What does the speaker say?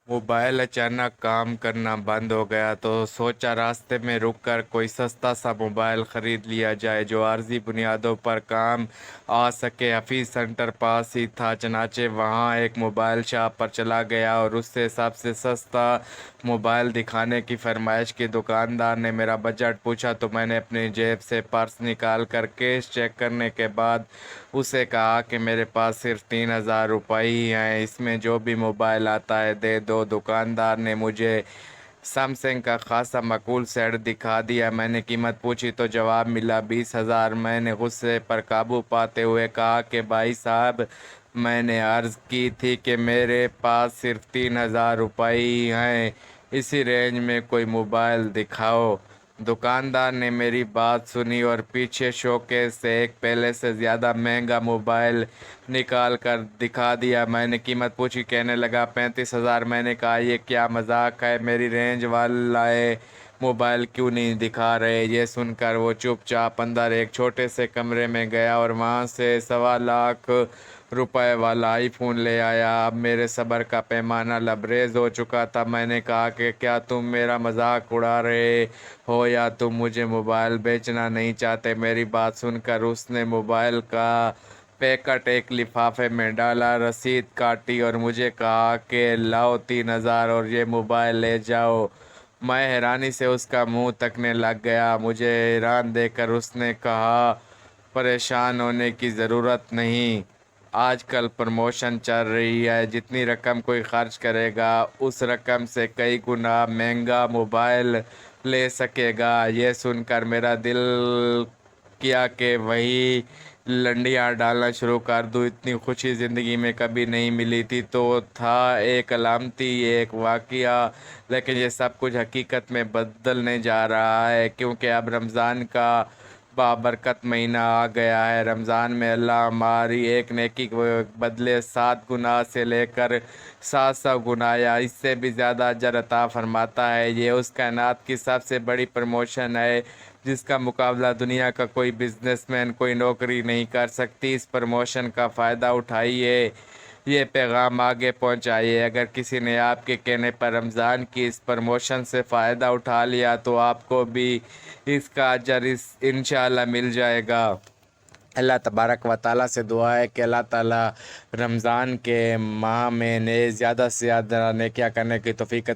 Mobile اچانک کام کرنا بند ہو گیا تو سوچا راستے میں رک کر کوئی سستا سا موبائل خرید لیا جائے جو عارضی بنیادوں پر کام آ سکے۔ حفیظ سینٹر پاس ہی تھا، چنانچہ وہاں ایک موبائل شاپ پر چلا گیا اور اس سے سب سے سستا موبائل دکھانے کی فرمائش کی۔ دکاندار نے میرا بجٹ پوچھا تو میں نے اپنی جیب سے پرس نکال کر کیش چیک کرنے کے بعد اسے کہا کہ میرے پاس صرف 3,000 روپے ہی ہیں، اس میں جو بھی موبائل آتا ہے دے دو۔ دکاندار نے مجھے سیمسنگ کا خاصا معقول سیٹ دکھا دیا۔ میں نے قیمت پوچھی تو جواب ملا 20,000۔ میں نے غصے پر قابو پاتے ہوئے کہا کہ بھائی صاحب، میں نے عرض کی تھی کہ میرے پاس صرف 3,000 روپے ہی ہیں، اسی رینج میں کوئی موبائل دکھاؤ۔ دکاندار نے میری بات سنی اور پیچھے شوکیس سے ایک پہلے سے زیادہ مہنگا موبائل نکال کر دکھا دیا۔ میں نے قیمت پوچھی، کہنے لگا 35,000۔ میں نے کہا یہ کیا مذاق ہے، میری رینج والے موبائل کیوں نہیں دکھا رہے؟ یہ سن کر وہ چپ چاپ اندر ایک چھوٹے سے کمرے میں گیا اور وہاں سے 1,25,00,000 روپے والا آئی فون لے آیا۔ اب میرے صبر کا پیمانہ لبریز ہو چکا تھا۔ میں نے کہا کہ کیا تم میرا مذاق اڑا رہے ہو یا تم مجھے موبائل بیچنا نہیں چاہتے؟ میری بات سن کر اس نے موبائل کا پیکٹ ایک لفافے میں ڈالا، رسید کاٹی اور مجھے کہا کہ لاؤ 3,000 اور یہ موبائل لے جاؤ۔ میں حیرانی سے اس کا منہ تکنے لگ گیا۔ مجھے حیران دیکھ کر اس نے کہا، پریشان ہونے کی ضرورت نہیں، آج کل پروموشن چل رہی ہے، جتنی رقم کوئی خرچ کرے گا اس رقم سے کئی گنا مہنگا موبائل لے سکے گا۔ یہ سن کر میرا دل کیا کہ وہی لنڈیاں ڈالنا شروع کر دوں۔ اتنی خوشی زندگی میں کبھی نہیں ملی تھی۔ تو تھا ایک علامتی، ایک واقعہ، لیکن یہ سب کچھ حقیقت میں بدلنے جا رہا ہے، کیونکہ اب رمضان کا بابرکت مہینہ آ گیا ہے۔ رمضان میں اللہ ہماری ایک نیکی کے بدلے 7 گنا سے لے کر 700 گنا یا اس سے بھی زیادہ اجر عطا فرماتا ہے۔ یہ اس کائنات کی سب سے بڑی پروموشن ہے جس کا مقابلہ دنیا کا کوئی بزنس مین، کوئی نوکری نہیں کر سکتی۔ اس پروموشن کا فائدہ اٹھائیے، یہ پیغام آگے پہنچائیے۔ اگر کسی نے آپ کے کہنے پر رمضان کی اس پروموشن سے فائدہ اٹھا لیا تو آپ کو بھی اس کا اجر انشاءاللہ مل جائے گا۔ اللہ تبارک و تعالیٰ سے دعا ہے کہ اللہ تعالیٰ رمضان کے ماہ میں زیادہ سے زیادہ نیکیاں کرنے کی توفیق